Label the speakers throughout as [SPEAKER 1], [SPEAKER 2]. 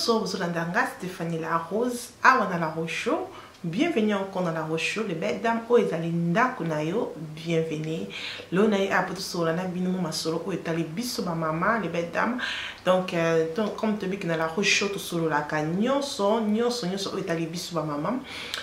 [SPEAKER 1] Bonsoir, vous êtes Stéphanie La Rose, Awana La Rocho. Bienvenue encore dans La Rocho, les belles dames, oh Ezalinda Kunayo, bienvenue. L'onaï a pour solo, na binoumo masolo, oh etali biso ma maman, les belles dames. Donc, comme tu dis que dans La Rocho, tout solo la canyon, son, oh etali biso ma maman.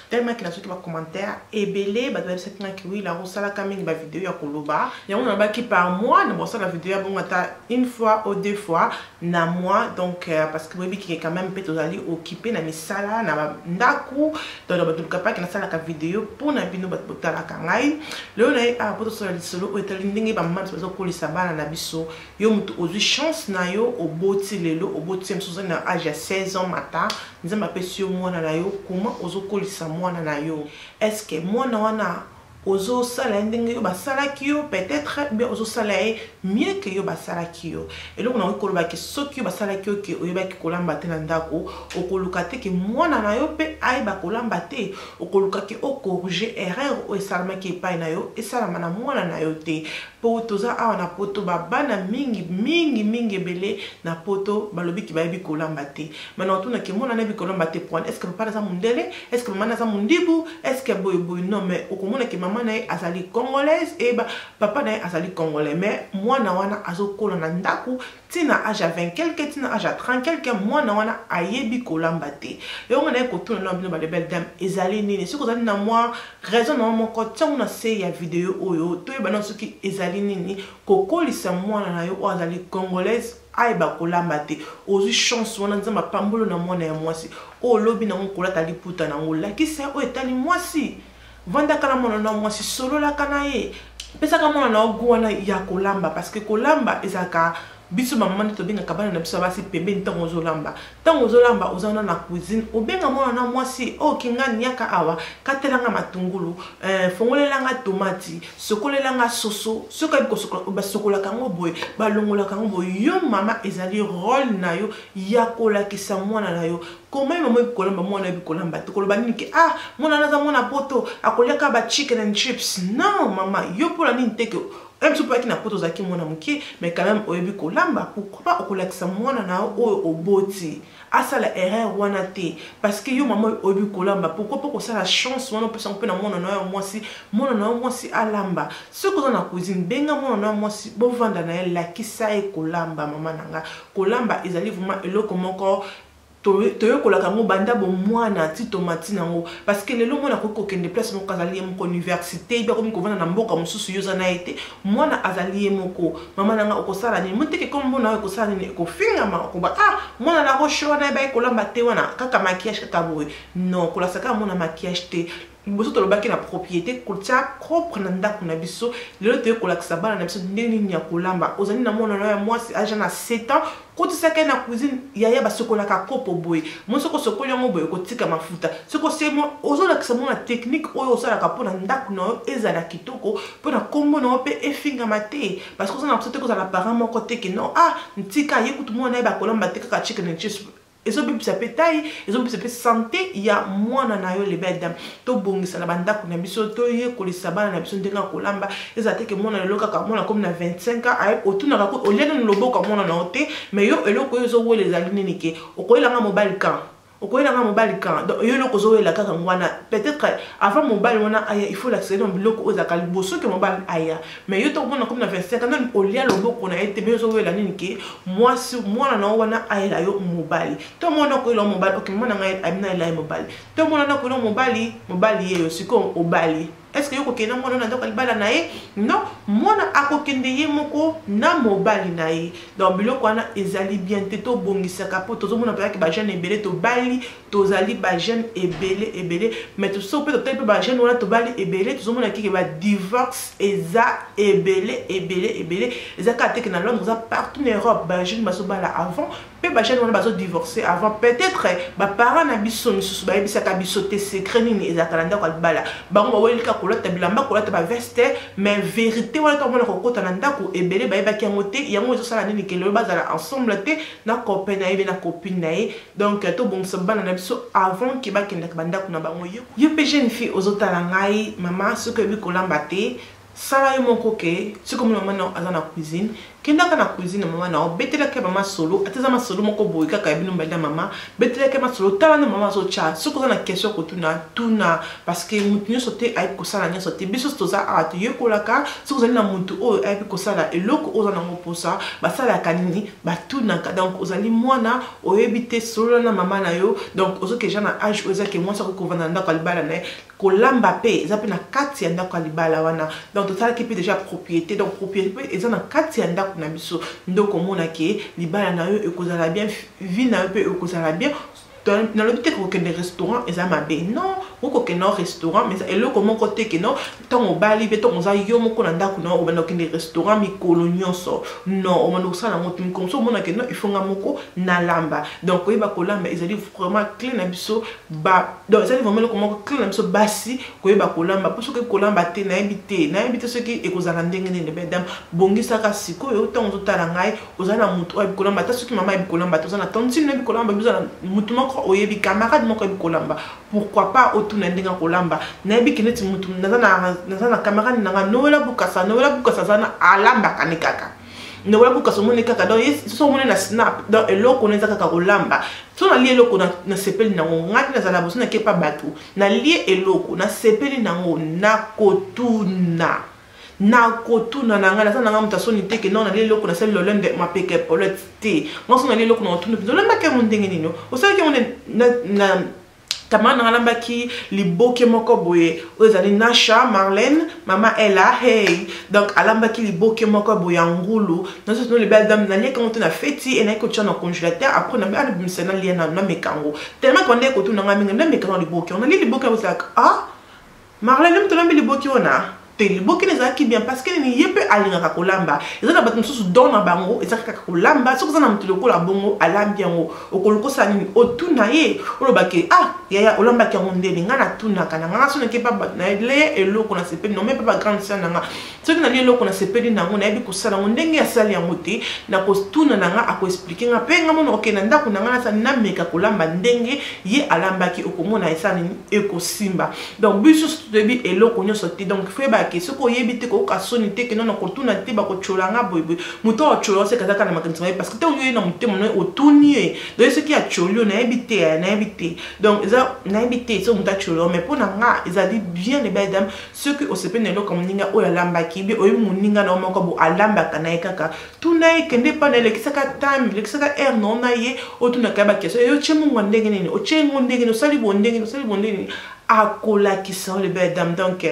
[SPEAKER 1] Tellement qu'il y a ceux qui va commentaire, et belé, bah doit être que oui, la rosa la camine, bah vidéo ya koloba. Il y a un bas qui par mois, nous ça la vidéo bon une fois ou deux fois, na mois, donc parce que oui, qui est quand même peut-être aller occupé na misala, na ndaku, donc le capable na sala ka vidéo pour na bino batota la kangai le na a poto sur le solo o etali ndenge ba mama so ko lisa bana na biso yo mutu ozu chance na yo oboti lelo oboti msuzo na âge ya 16 ans mata nzamba pesi yo mwana na yo comment ozo ko lisa mwana na yo est-ce que mwana wana ozo sala ndenge yo basala kiyo peut-être bien ozo sala mieux que yo basala kiyo et donc on a koloba ke soki yo basala kiyo ke oyeba ki kolamba te na ndako okoluka te ke mwana na yo pe ayeba kolamba te okoluka ke o corriger erreur o esalama ki epai na yo esalama na mwana na yo te po toza awa na poto babana mingi ebele na poto balobi ki bayebi kolamba te maintenant tuna ke mwana na yebi kolamba te point est-ce que papa na za mundele est-ce que maman na za mundibu est-ce que boy non mais okomona ke maman na azali congolaise et papa na azali congolais mais mwana wana azokola na ndaku tina âge 20 quelque tina âge 30 quelque mwana wana ayebi kolamba te et on a ko tuna na bino ba de belle dame ezali nini siko zali na moi raison na moko tia na se ya vidéo oyo to yeba na soki ezali nini kokolisa mwana na yo azali congolaise aiba kolamba te ozu chance wana nzamba pambolo na mwana ya mwasi o lobi na ngola tali puta na ngola kisa o etali mwasi vanda kala mwana na mwasi solo la kana ye pesa ka mwana na ogwana ya kolamba parce que kolamba ezaka biso maman to benga kabana na biso basi pembe ntango zolamba ozana na cuisine obenga mwana na mwasi o kinga nyaka awa katelanga matungulu fongolelanga tomati sokolelanga soso soka biko sokola kango boy balongola kango boy yo mama ezali rôle na yo ya kola kisa mwana na yo comment maman bikolamba mwana bikolamba to koloba nini ke ah mwana na za mwana poto akoleka ba chicken and chips non mama yo pola nini teke même si vous pouvez poto zaki mwana muke mais quand même oyebi kolamba pourquoi pas okolakisa mwana na oyo oboti asala erreur wana te parce que yo maman oyebi kolamba pourquoi pas ça la chance wana pesa mpe na mwana na mwasi alamba ce que na cuisine benga mwana na mwasi bo vanda na elle la kisa e kolamba mama nanga kolamba ezali vraiment eloko moko toyo kolaka ngo banda bo mwana ti tomati nango parce que lelo mwana ko kokende place moko azali moko université ba ko vana na mboka mususu yoza na ete mwana azali moko mama nanga okosala ni muteke comme mwana okosala ni ko finga ma ko ba ah mwana na ko show na ba ko lamba te wana kaka maquillage kaka boy non ko la saka mwana maquillage te boso to lobaki na propriété kotia propre na ndako na biso lelo te ko lakisa bana na biso ndeni nya kolamba ozani na mwana na mwasi age na 7 ans ko tisaka na cuisine yaya basokola ka kopo boy monso ko sokola ngo boy ko tika mafuta soko semo ozola kisa mona technique oyo osala ka pona ndako na ezala kitoko pona kombo na pe efinga mate parce que ça na peut-être que ça la parent moko te que non ah ntika yekutu mona ba kolamba te ka chicken and chips ils ont pu s'appéter, ils ont pu se santé, il y a moins dans nayo les belles dames. To bongi ça la banda kuna biso to ye ko lisaba na biso ndenga kolamba. Ils attaquent que moi na loka ka moi comme na 25 ans ay otuna ka ko oliana no lobo ka moi na ote mais yo eloko yo zo wo les aline nike. Okoyela nga mobile kan. Okoyela nga mobile kan. Donc yo loko zo la ka ngwana peut-être avant mobile wana aya il faut l'accéder dans biloko ozaka liboso que mobile aya. Mais yo to moi comme na 25 ans non olia lobo ko na ete bezo wo la nike. Moi si moi na wana aya yo mobile. Tout le monde a connu le mobile, ok, moi j'ai un mobile. Tout le monde a connu le mobile est aussi comme au bali. Est-ce que vous avez un mobile nae? Non, moi na akokende ye moko na mobile nae. Donc bilo ko na ezali bien te to bongisa kapo to zo mona pa ki ba jeune ebele to bali to zali ba jeune ebele mais to so peut peut ba jeune wana to bali ebele to zo mona ki ba divorce eza ebele eza ka te que na Londres za partout en Europe ba jeune baso bala avant pe ba jeune wana baso divorcer avant peut-être ba parents na biso misusu ba yebisa ka biso te secret nini eza kalanda ko bala bango ba welika kolata bilamba kolata ba veste mais vérité wana to mona ko kota na ndako ebele ba yebaki yangote yango ezo sala nini ke le bazala ensemble te na copain na yebe na copine na ye donc to bon se bana na biso avant ki ba kenda ka bandako na bango yo pe jeune fille ozotala ngai mama ce que bi kolamba te sala yo moko ke ce comme maman na azana cuisine kenda kana cuisine maman na betela ke maman solo ateza ma solo moko boy kaka ya bino mbanda maman betela ke ma solo tala na maman so cha soko za na question ko tuna parce que mutu nyo sote ay ko sala nyo sote biso toza atu yekolaka soko za na mutu o ay ko sala eloko oza na ngoposa ba sala kanini ba tuna ka donc ozali mwana oyebite solo na maman na yo donc ozo ke jana âge oza ke mwasa ko vanda ndako libala na kolamba pe eza pe na kati ya ndako libala wana donc total ki pe déjà propriété donc propriété eza na kati ya ndako na biso ndoko mona ke libala na yo ekozala bien vie na yo pe ekozala bien dans le but que des restaurants et ça m'a bien non ou que non restaurant mais et le comment côté que non tant au bali beto on a yo moko nanda ko non on a que des restaurants mi kolonioso non on a ça na moto comme ça on a que non il faut ngamoko na lamba donc ko ba kolamba ils allaient vraiment clean na biso ba donc ça vraiment comment clean na biso basi ko ba kolamba parce que kolamba te na habité ce qui e ko zala ndenge ne bedam bongisa ka siko yo tant on tala ngai ozana mutu ay kolamba ta ce qui mama ay kolamba to zana tontine na kolamba bizana mutu oyebi camarade moko bi kolamba pourquoi pas otuna ndenga kolamba na yebi kineti mutu nazana camarade nanga noela bukasa zana alamba kanikaka noela bukasa mone kaka donc so mone na snap donc eloko neza kaka kolamba so na lie eloko na sepeli nango ngati nazala boso na kepa batu na lie eloko na sepeli nango na kotuna nanga na nanga mutasoni te ke non na lie eloko na sel lolende mapeke polete te ngoso na lie eloko na otuna lolamba ke mondenge nino osaki on na tamana ngalamba ki liboke moko boye ozali Nasha Marlène mama Ella hey donc alamba ki liboke moko boye ngulu non c'est les belles dames na lie quand on a fêti et na ko tchana congélateur après na ba bimsena lie na mekango tellement qu'on est ko tuna ngami na mekango liboke on a lie liboke ozaka ah Marlène mto lambi liboke ona te liboke les aki bien parce que ni yepe alinga kolamba ezana bato mususu dona bango ezaka kolamba soko zana mtu lokola bongo alambi yango okoloko sani otuna ye olobake ah yaya olamba ki ngondeli ngana tuna kana ngana sona ke pa na le eloko na sepeli no me pa grande sœur nanga soki na le eloko na sepeli nango na yebi kosala ndenge ya sali yango te na kostuna nanga ako expliquer nga pe ngamo no okena ndako nanga na sani na meka kolamba ndenge ye alambaki okomona esani ekosimba donc biso debi eloko nyoso te donc feba ke soko yebite ko kasoni te ke non ko tuna te ba ko cholanga boyboy muto o cholo se kazaka na makanisa parce que te oyo na mutemo no otuni donc ce qui a cholio na ebite donc ça na ebite so muta cholo mais pour nga ezali bien les belles dames ceux qui o se pene lo comme ninga o lamba ki bi o muninga na moko bo alamba kana kaka tuna kende pa na lekisaka time lekisaka air non na ye o tuna ka ba keso yo chemu ndenge nini o chemu ndenge no sali bondenge akola qui sont les belles dames donc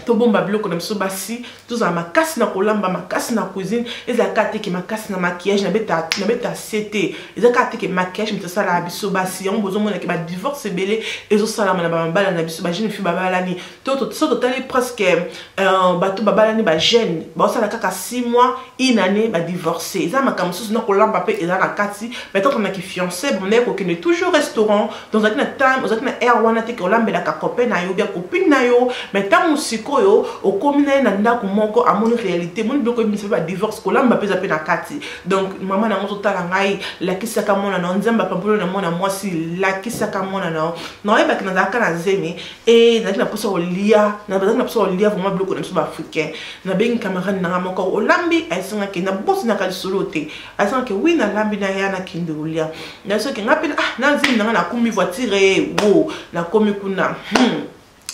[SPEAKER 1] to bomba biloko na biso basi tozala makasi na kolamba makasi na cuisine ezalaka te ke makasi na maquillage na beta sete ezalaka te ke maquillage mitosala biso basi yango bozomona ke ba divorce ebele ezosalama na bamabala na biso ba jeune fille babalani so totali presque bato babalani ba jeune baosala kaka 6 mois une année ba divorcé eza makambo mosusu na kolamba pe eza na kati peut-être na ki fiancé bonne kokende toujours restaurant dans un time ozaki na air wana te ke olambelaka copain na yo bien copine na yo mais tant koyo okomina na ndako moko amoni réalité moni biloko ebimisa ba divorce kolamba peza pe na kati donc mama na ngoto tala ngai lakisaka mona na nzamba pambolo na mona mwasi lakisaka mona na yeba kina zaka na zemi et na poso olia na bazana poso olia vraiment biloko na biso africain na bengi camarade na moko olambi aisinga ke na bosi na kali solo te aisinga ke oui na lambi na yana kinde olia na so ke ngapi na zemi na kumi voiture wo na komi kuna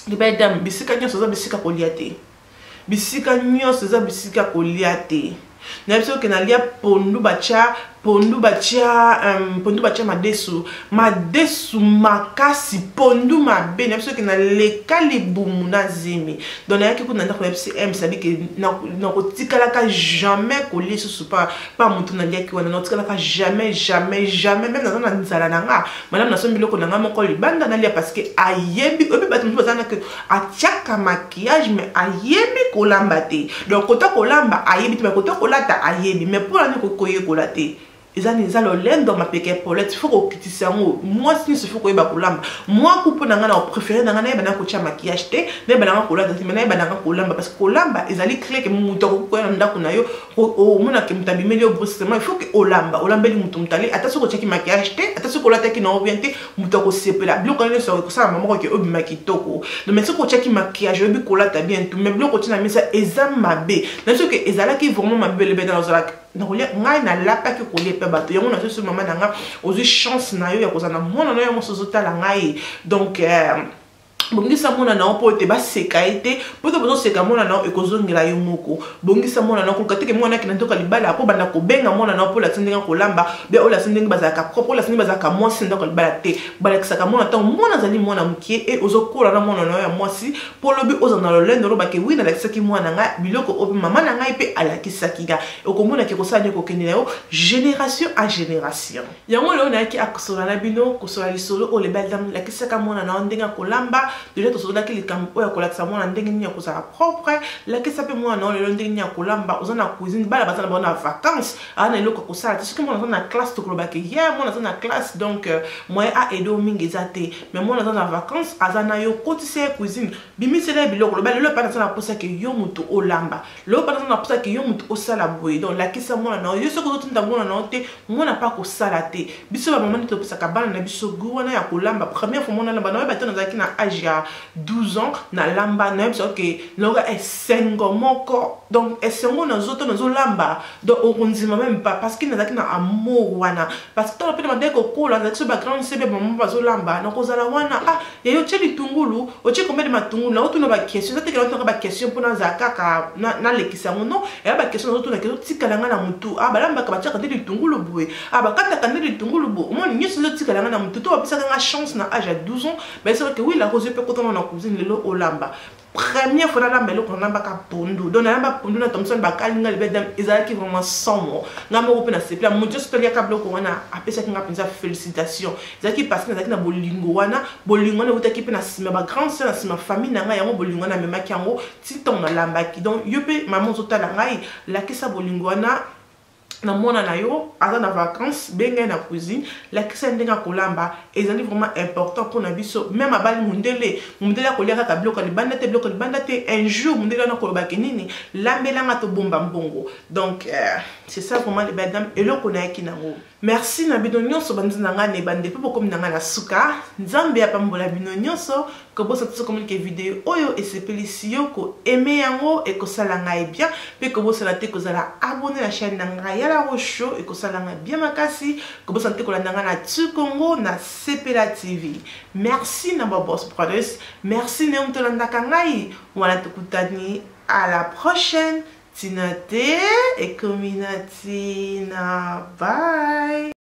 [SPEAKER 1] les belles dames, bisika nyonso za bisika kolia te. Bisika nyonso za bisika kolia te. Na biso ke na lia pondu bacha madesu makasi pondu mabe na biso ke na leka libumu na zemi donc na yaki kuna ndako yebisi sabi ke na kotikala ka jamais kolia susu pa mutu na lia ki wana na kotikala ka jamais même na nzala nanga madame na sombi loko nanga moko libanda na lia parce que ayebi obi batu mutu bazana ke atiaka maquillage mais ayebi kolamba te donc kota kolamba ayebi te mais kota kolata ayebi mais pour la ko koye kolate eza lolendo dans ma peke Paulette faut ko kitisa ngo moi si se faut ko yeba kolamba moi coupe na nga na préféré na nga na ba na ko tia maquillage te na ba na nga kolanda te na ba na nga kolamba parce que kolamba ezali clé que mutu ko na ndako na yo o mona ke mutabimeli au brusquement il faut que olambeli mutu mutali ata soko tia ki maquillage te ata soko lata ki na orienté mutu ko sepela biloko ne so ko sa maman ko ke obima kitoko donc mais soko tia ki maquillage obi kolata bien tout mais biloko tia na misa eza mabe na so que ezala ki vraiment mabe le be dans la ngai na lapa ki kolie pe bato yango na so mama na nga ozi chance na yo ya kozana mona na yo mosozo tala ngai donc bongisa mona na po te ba seka ete po te bozo seka mona na ekozongela yo moko bongisa mona na ko kateke mona ki na ntoka libala ko banda ko benga mona na po la tindinga kolamba be o la tindinga bazaka propre la tindinga bazaka mwasi ndako libala te balakisaka mona tango mona zali mona mukie e ozokola na mona na ya mwasi po lobi ozana lolendo lo bake wina lakisaki mwana nga biloko obi mama na ngai pe alakisaki ga okomona ke kosanya ko kenela yo génération à génération yango lo na ki akosola na bino kosola lisolo o le beldam lakisaka mona na ndinga kolamba déjà to soda ki likambo ya kolakisa mwana ndenge nini ya kozala propre la ke sape mwana na lelo ndenge nini ya kolamba ozana cuisine bala bazana bona vacances ana eloko kosala te soki mwana na classe to koloba ke hier mwana na classe donc moi a edo mingi zate mais mwana na vacances azana yo kotise cuisine bimisela biloko loba lelo pa na posa ke yo mutu olamba lelo pa na posa ke yo mutu osala boye donc la kisa mwana na yo soko to nda mwana na te mwana pa kosala te biso ba maman to pesa ka bana na biso guwana ya kolamba première fois mwana lamba na ba tona zaki na âge 12 ans na lamba na parce que loga est 5 moko donc est sengo na zoto na zo lamba donc okonzima même pas parce qu'il na na amour wana parce que to pe na ndeko kola na so background sebe maman ba zo lamba na kozala wana ah yeyo tsheli tungulu o tsheli combien de matungulu na otuna ba question ça te que na ba question pona za kaka na lekisa ngono et ba question na otuna ke tikala nga na mutu ah ba lamba ka ba tshaka de tungulu boye ah ba kata ka de tungulu bo mo nyusi lo tikala nga na mutu to ba pisa nga chance na âge à 12 ans mais c'est vrai que oui la rose peut quand on a cuisine le olamba première fois la mbelo qu'on a pas pondu donc na ba pondu na Thomson ba kalinga le bedam ezalaki vraiment sans mot ngama ko pena sepla mo just to liaka bloko wana apesa kinga penza félicitations ezalaki parce que na bolingo wana utaki pena sima ba grand sœur na sima famille na nga yango bolingo na memaki yango titon na lambaki donc yope maman zotala ngai la kisa bolingo wana na mona na yo aza na vacances benga na cuisine la kisa ndenga kolamba ezali vraiment important pour na biso même abali mundele ko lia ka bloka libanda te un jour mundele na koloba kenini lambela nga to bomba mbongo donc c'est ça vraiment les badam et le konaki nango merci na bino nyonso bandina nga ne bande pe bokomi na nga na suka nzambe ya pambola bino nyonso ko bosa tso communiquer vidéo oyo esepelisi yo ko aimer yango et ko sala ngai bien pe ko bosa la te ko zala abonner la chaîne na ngai ya la Rocho et ko sala ngai bien makasi ko bosa te ko landa nga na Tsukongo na Sepela TV merci na Boss Brothers merci ne umtolanda kangai wala tukutani à la prochaine Tinate et Kominatina bye.